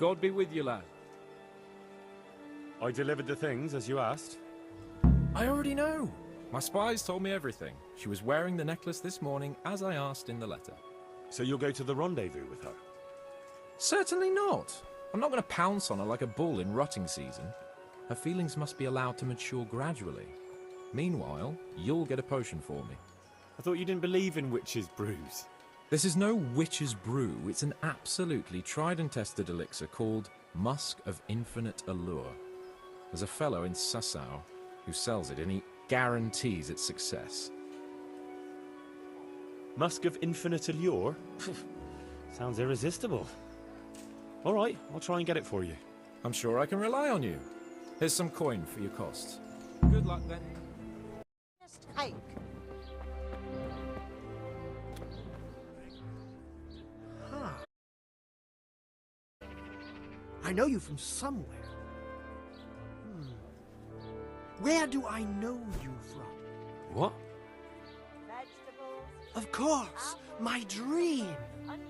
God be with you, lad. I delivered the things as you asked. I already know. My spies told me everything. She was wearing the necklace this morning, as I asked in the letter. So you'll go to the rendezvous with her? Certainly not. I'm not going to pounce on her like a bull in rutting season. Her feelings must be allowed to mature gradually. Meanwhile, you'll get a potion for me. I thought you didn't believe in witches' brews. This is no witch's brew. It's an absolutely tried and tested elixir called Musk of Infinite Allure. There's a fellow in Sasau who sells it, and he guarantees its success. Musk of Infinite Allure? Sounds irresistible. All right, I'll try and get it for you. I'm sure I can rely on you. Here's some coin for your costs. Good luck then. Just take. Huh. I know you from somewhere. Where do I know you from? What? Vegetables, Of course, my dream. onions.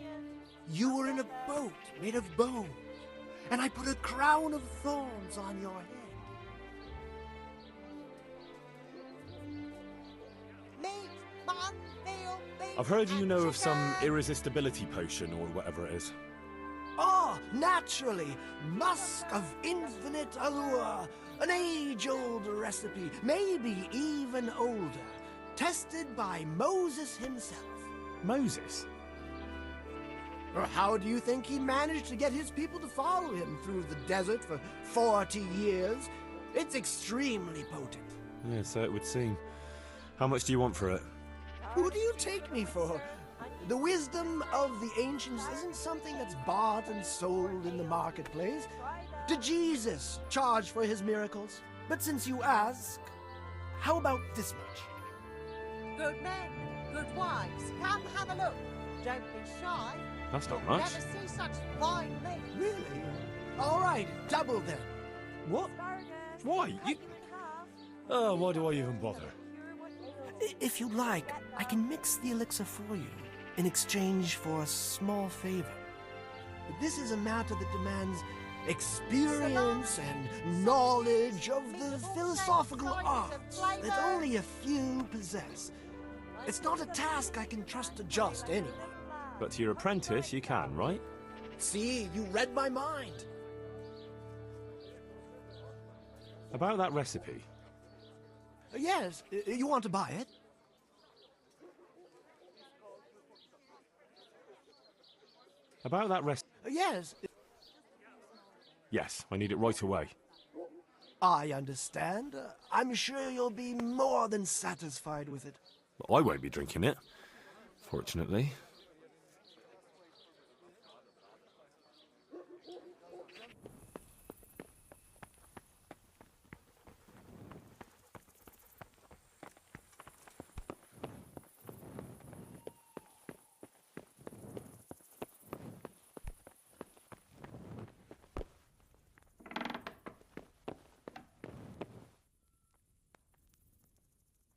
You were in a boat made of bone, and I put a crown of thorns on your head. Meat, mutton, veal, beef. I've heard you and know of some chicken. irresistibility potion or whatever it is. Ah, naturally, Musk of Infinite Allure. An age-old recipe, maybe even older, tested by Moses himself. Moses? Or how do you think he managed to get his people to follow him through the desert for 40 years? It's extremely potent. Yeah, so it would seem. How much do you want for it? Who do you take me for? The wisdom of the ancients isn't something that's bought and sold in the marketplace. Did Jesus charge for his miracles? But since you ask, how about this much? Good men, good wives. Come have a look. Don't be shy. That's not You'll much. never see such fine meat. Really? All right, double then. What? Why? You... Oh, why do I even bother? If you like, I can mix the elixir for you in exchange for a small favor. But this is a matter that demands experience and knowledge of the philosophical arts that only a few possess. It's not a task I can trust to just anyone. But to your apprentice, you can, right? See, you read my mind. About that recipe. Yes, you want to buy it? About that recipe. Yes, Yes, I need it right away. I understand. I'm sure you'll be more than satisfied with it. Well, I won't be drinking it, fortunately.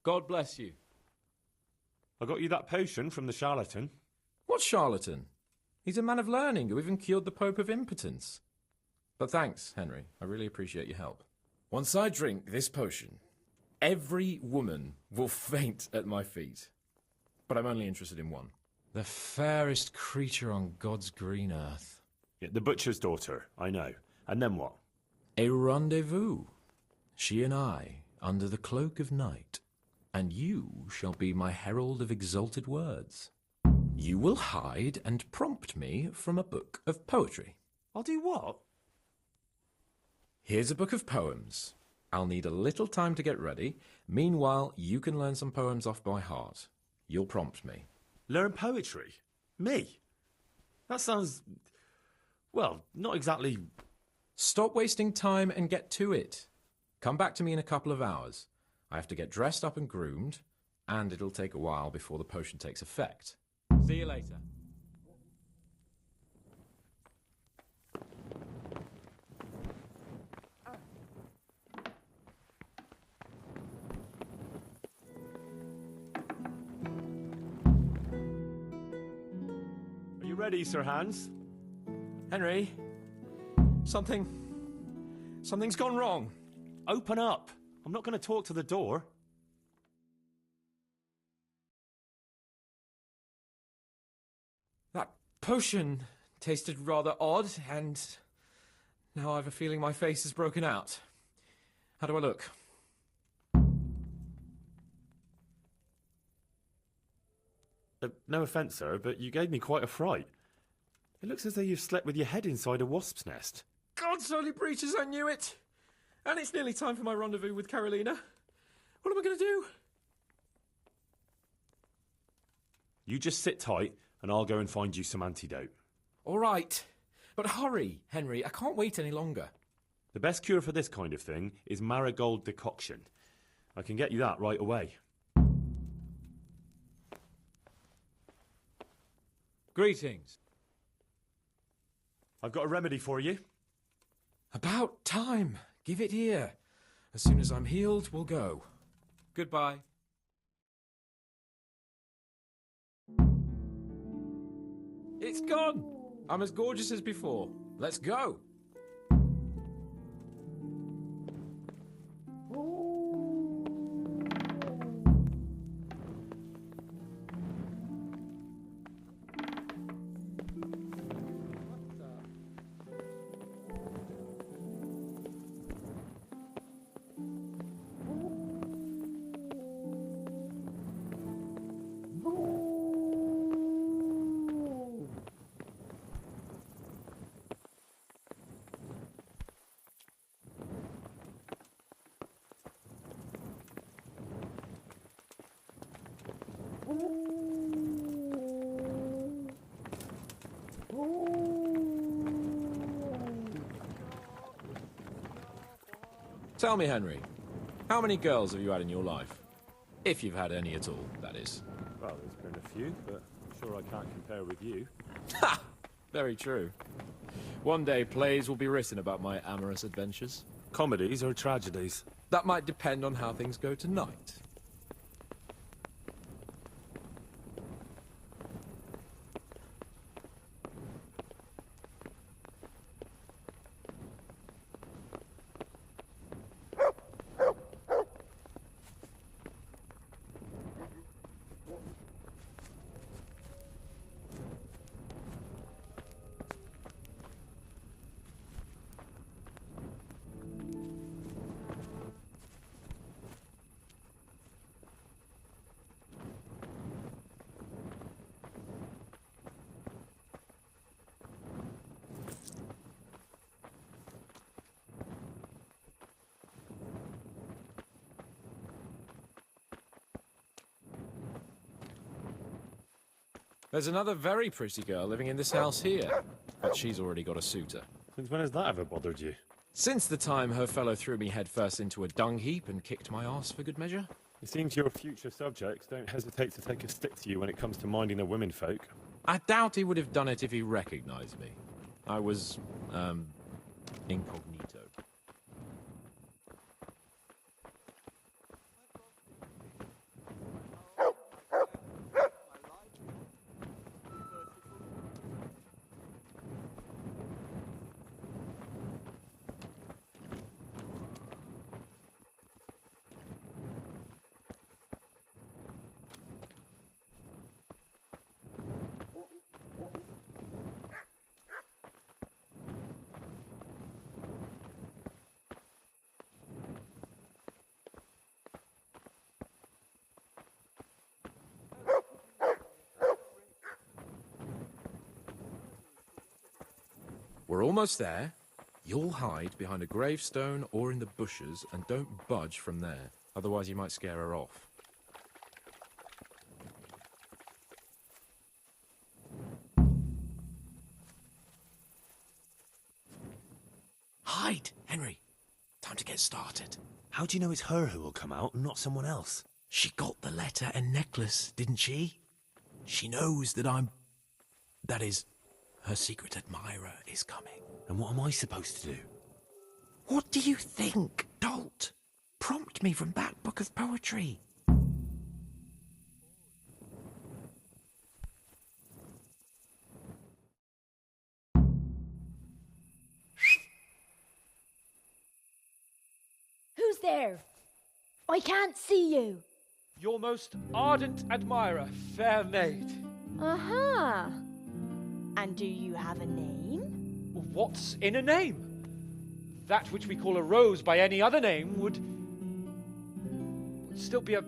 God bless you. I got you that potion from the charlatan. What charlatan? He's a man of learning who even cured the Pope of impotence. But thanks, Henry. I really appreciate your help. Once I drink this potion, every woman will faint at my feet. But I'm only interested in one. The fairest creature on God's green earth. Yeah, the butcher's daughter, I know. And then what? A rendezvous. She and I, under the cloak of night. And you shall be my herald of exalted words. You will hide and prompt me from a book of poetry. I'll do what? Here's a book of poems. I'll need a little time to get ready. Meanwhile, you can learn some poems off by heart. You'll prompt me. Learn poetry? Me? That sounds... well, not exactly... Stop wasting time and get to it. Come back to me in a couple of hours. I have to get dressed up and groomed, and it'll take a while before the potion takes effect. See you later. Are you ready, Sir Hans? Henry, Something's gone wrong. Open up! I'm not going to talk to the door. That potion tasted rather odd, and now I have a feeling my face is broken out. How do I look? No offence, sir, but you gave me quite a fright. It looks as though you've slept with your head inside a wasp's nest. God's holy breeches, I knew it! And it's nearly time for my rendezvous with Carolina. What am I going to do? You just sit tight, and I'll go and find you some antidote. All right. But hurry, Henry. I can't wait any longer. The best cure for this kind of thing is marigold decoction. I can get you that right away. Greetings. I've got a remedy for you. About time. Give it here. As soon as I'm healed, we'll go. Goodbye. It's gone! I'm as gorgeous as before. Let's go! Tell me, Henry, how many girls have you had in your life? If you've had any at all, that is. Well, there's been a few, but I'm sure I can't compare with you. Ha! Very true. One day plays will be written about my amorous adventures. Comedies or tragedies? That might depend on how things go tonight. There's another very pretty girl living in this house here, but she's already got a suitor. Since when has that ever bothered you? Since the time her fellow threw me headfirst into a dung heap and kicked my arse for good measure. It seems your future subjects don't hesitate to take a stick to you when it comes to minding the womenfolk. I doubt he would have done it if he recognized me. I was, incognito. We're almost there. You'll hide behind a gravestone or in the bushes and don't budge from there. Otherwise you might scare her off. Hide, Henry. Time to get started. How do you know it's her who will come out and not someone else? She got the letter and necklace, didn't she? She knows that that is, her secret admirer is coming. And what am I supposed to do? What do you think, dolt? Prompt me from that book of poetry. there? I can't see you. Your most ardent admirer, fair maid. Uh-huh. And do you have a name? What's in a name? That which we call a rose by any other name would still be a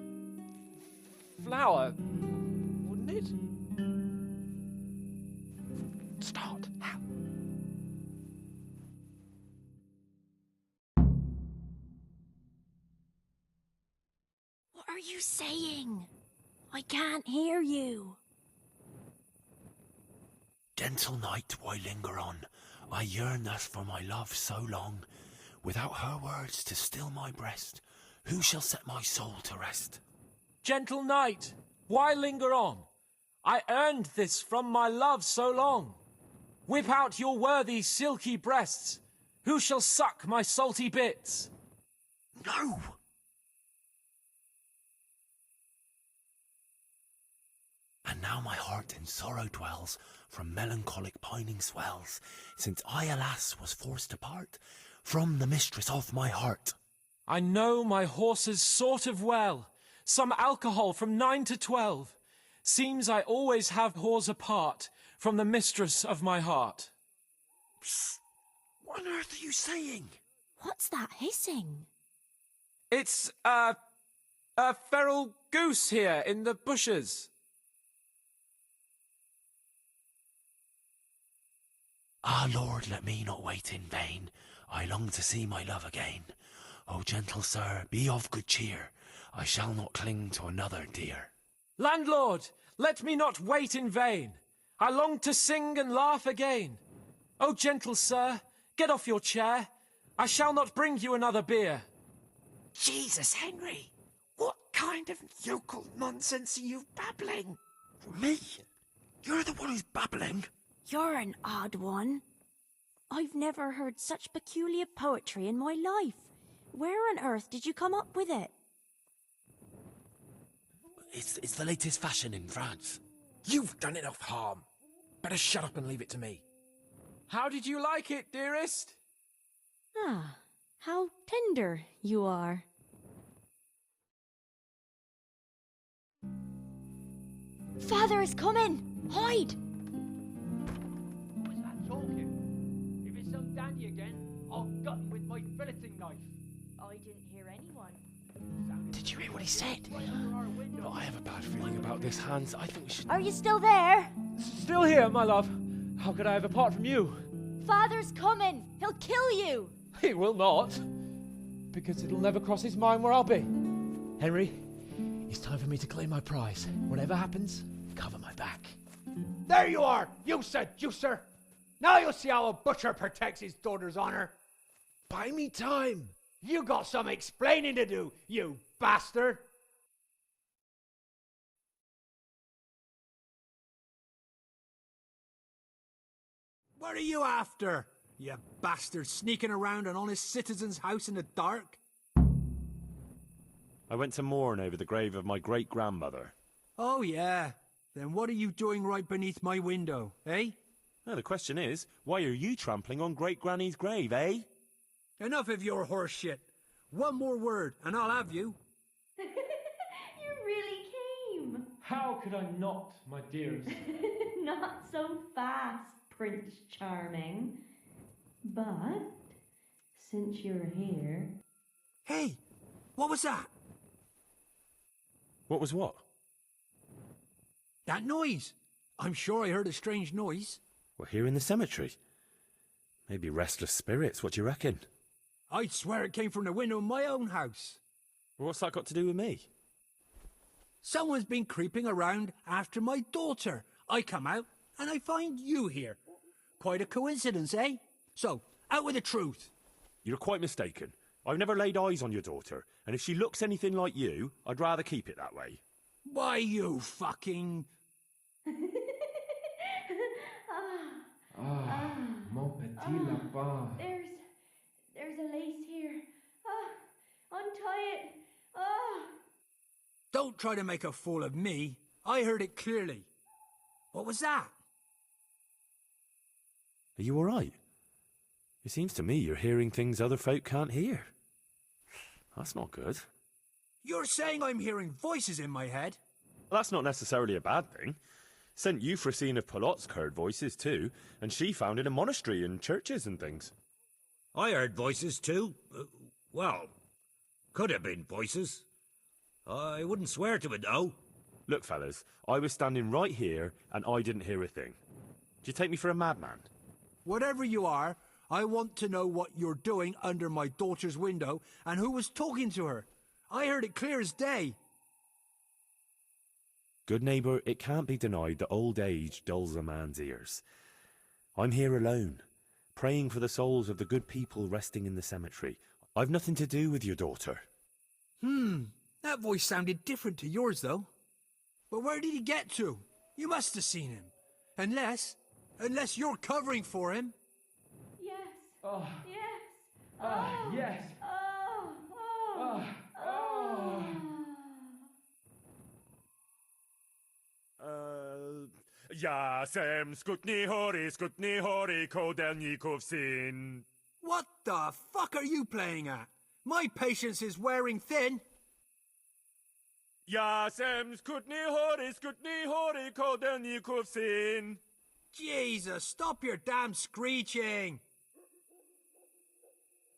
flower, wouldn't it? Start. How? What are you saying? I can't hear you. Gentle night, why linger on? I yearn thus for my love so long. Without her words to still my breast, who shall set my soul to rest? Gentle night, why linger on? I earned this from my love so long. Whip out your worthy silky breasts. Who shall suck my salty bits? No! And now my heart in sorrow dwells, from melancholic pining swells, since I, alas, was forced to part from the mistress of my heart. I know my horses sort of well. Some alcohol from 9 to 12. Seems I always have whores apart from the mistress of my heart. Psst! What on earth are you saying? What's that hissing? It's, a feral goose here in the bushes. Ah, Lord, let me not wait in vain. I long to see my love again. O gentle sir, be of good cheer. I shall not cling to another dear. Landlord, let me not wait in vain. I long to sing and laugh again. O gentle sir, get off your chair. I shall not bring you another beer. Jesus, Henry! What kind of yokel nonsense are you babbling? Me? You're the one who's babbling? You're an odd one. I've never heard such peculiar poetry in my life. Where on earth did you come up with it? It's the latest fashion in France. You've done enough harm. Better shut up and leave it to me. How did you like it, dearest? Ah, how tender you are. Father is coming! Hide! Who was that talking? If it's some dandy again, I'll gut him with my filleting knife. I didn't hear anyone. Did you hear what he said? But I have a bad feeling about this, Hans. I think we should... Are you still there? Still here, my love. How could I have apart from you? Father's coming! He'll kill you! He will not. Because it'll never cross his mind where I'll be. Henry, it's time for me to claim my prize. Whatever happens, cover my back. There you are, you seducer! Now you'll see how a butcher protects his daughter's honor. Buy me time. You got some explaining to do, you bastard! What are you after, you bastard, sneaking around an honest citizen's house in the dark? I went to mourn over the grave of my great-grandmother. Oh, yeah. Then what are you doing right beneath my window, eh? Now, the question is, why are you trampling on great-granny's grave, eh? Enough of your horse shit. One more word, and I'll have you. You really came! How could I not, my dearest? Not so fast, Prince Charming. But, since you're here... Hey, what was that? What was what? That noise. I'm sure I heard a strange noise. We're here in the cemetery. Maybe restless spirits, what do you reckon? I'd swear it came from the window of my own house. What's that got to do with me? Someone's been creeping around after my daughter. I come out, and I find you here. Quite a coincidence, eh? So, out with the truth. You're quite mistaken. I've never laid eyes on your daughter, and if she looks anything like you, I'd rather keep it that way. Why, you fucking... Mon petit lapin. There's a lace here. Untie it. Don't try to make a fool of me. I heard it clearly. What was that? Are you all right? It seems to me you're hearing things other folk can't hear. That's not good. You're saying I'm hearing voices in my head? Well, that's not necessarily a bad thing. St. Euphrosyne of Polotsk heard voices too, and she founded a monastery and churches and things. I heard voices too. Well, could have been voices. I wouldn't swear to it though. Look, fellas, I was standing right here and I didn't hear a thing. Do you take me for a madman? Whatever you are, I want to know what you're doing under my daughter's window and who was talking to her. I heard it clear as day. Good neighbour, it can't be denied that old age dulls a man's ears. I'm here alone, praying for the souls of the good people resting in the cemetery. I've nothing to do with your daughter. That voice sounded different to yours, though. But where did he get to? You must have seen him. Unless you're covering for him. Yes. Oh. Yes. Yes. Yasem skutni hori kodelnikov sin. What the fuck are you playing at? My patience is wearing thin. Yasem skutni hori kodelnikov sin. Jesus, stop your damn screeching.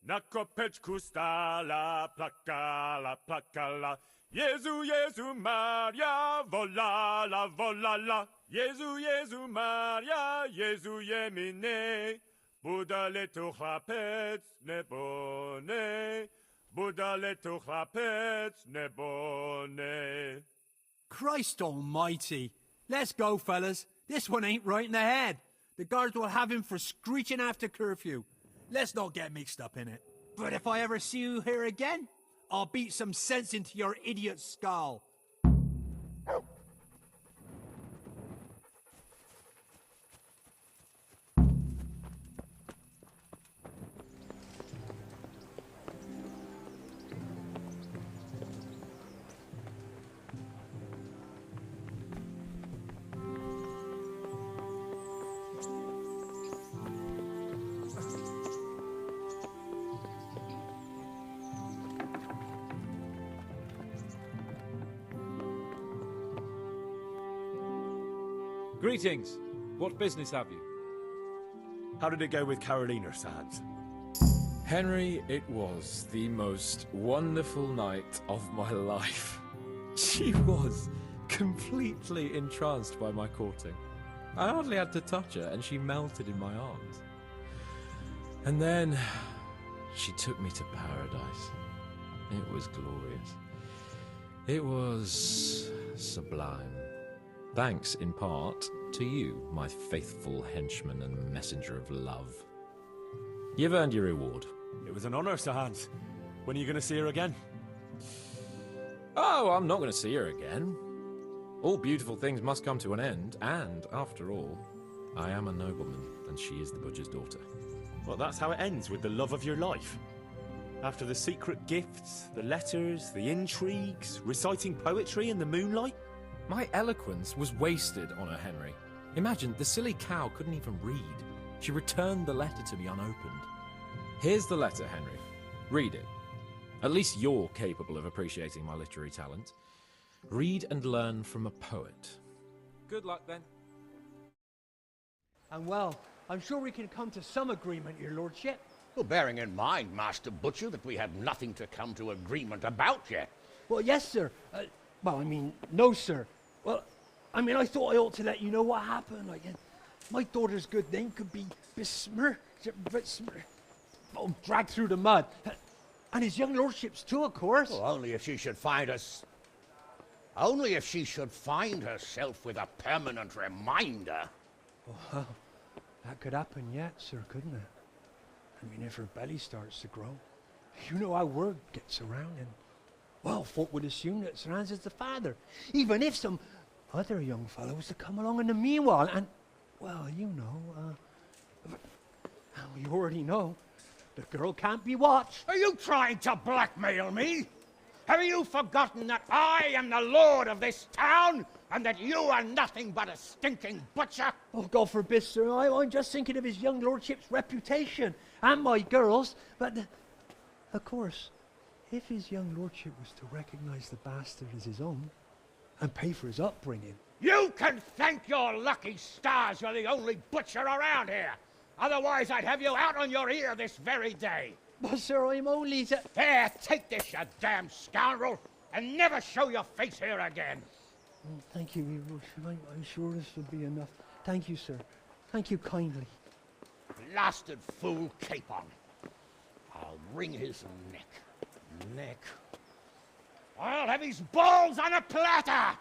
Nakopeczku stala plakala. Jezu, Maria, volala. Jezu, Maria, Jezu jemine. Budale tu chlapec nebone. Budale tu chlapec nebone. Christ almighty. Let's go, fellas. This one ain't right in the head. The guards will have him for screeching after curfew. Let's not get mixed up in it. But if I ever see you here again, I'll beat some sense into your idiot skull. Greetings. What business have you? How did it go with Carolina Sands? Henry, it was the most wonderful night of my life. She was completely entranced by my courting. I hardly had to touch her, and she melted in my arms. And then she took me to paradise. It was glorious. It was sublime. Thanks, in part, to you, my faithful henchman and messenger of love. You've earned your reward. It was an honour, Sir Hans. When are you going to see her again? Oh, I'm not going to see her again. All beautiful things must come to an end, and, after all, I am a nobleman, and she is the butcher's daughter. Well, that's how it ends, with the love of your life. After the secret gifts, the letters, the intrigues, reciting poetry in the moonlight. My eloquence was wasted on her, Henry. Imagine, the silly cow couldn't even read. She returned the letter to me unopened. Here's the letter, Henry. Read it. At least you're capable of appreciating my literary talent. Read and learn from a poet. Good luck, then. And well, I'm sure we can come to some agreement, your lordship. Well, bearing in mind, Master Butcher, that we have nothing to come to agreement about yet. Well, yes, sir. No, sir. Well, I thought I ought to let you know what happened. My daughter's good name could be besmirched, dragged through the mud. And his young lordship's too, of course. Well, only if she should find herself with a permanent reminder. Well, that could happen yet, sir, couldn't it? If her belly starts to grow. You know how word gets around, and, well, folk would assume that Sir Hans is the father, even if some other young fellow was to come along in the meanwhile, and, well, you already know, the girl can't be watched. Are you trying to blackmail me? Have you forgotten that I am the lord of this town, and that you are nothing but a stinking butcher? Oh, God forbid, sir. I'm just thinking of his young lordship's reputation, and my girl's, but, of course, If his young lordship was to recognize the bastard as his own, and pay for his upbringing... You can thank your lucky stars you're the only butcher around here. Otherwise, I'd have you out on your ear this very day. But, sir, I'm only the... Here, take this, you damn scoundrel, and never show your face here again. Oh, thank you, your lordship. I'm sure this will be enough. Thank you, sir. Thank you kindly. Blasted fool capon. I'll wring his neck. I'll have his balls on a platter!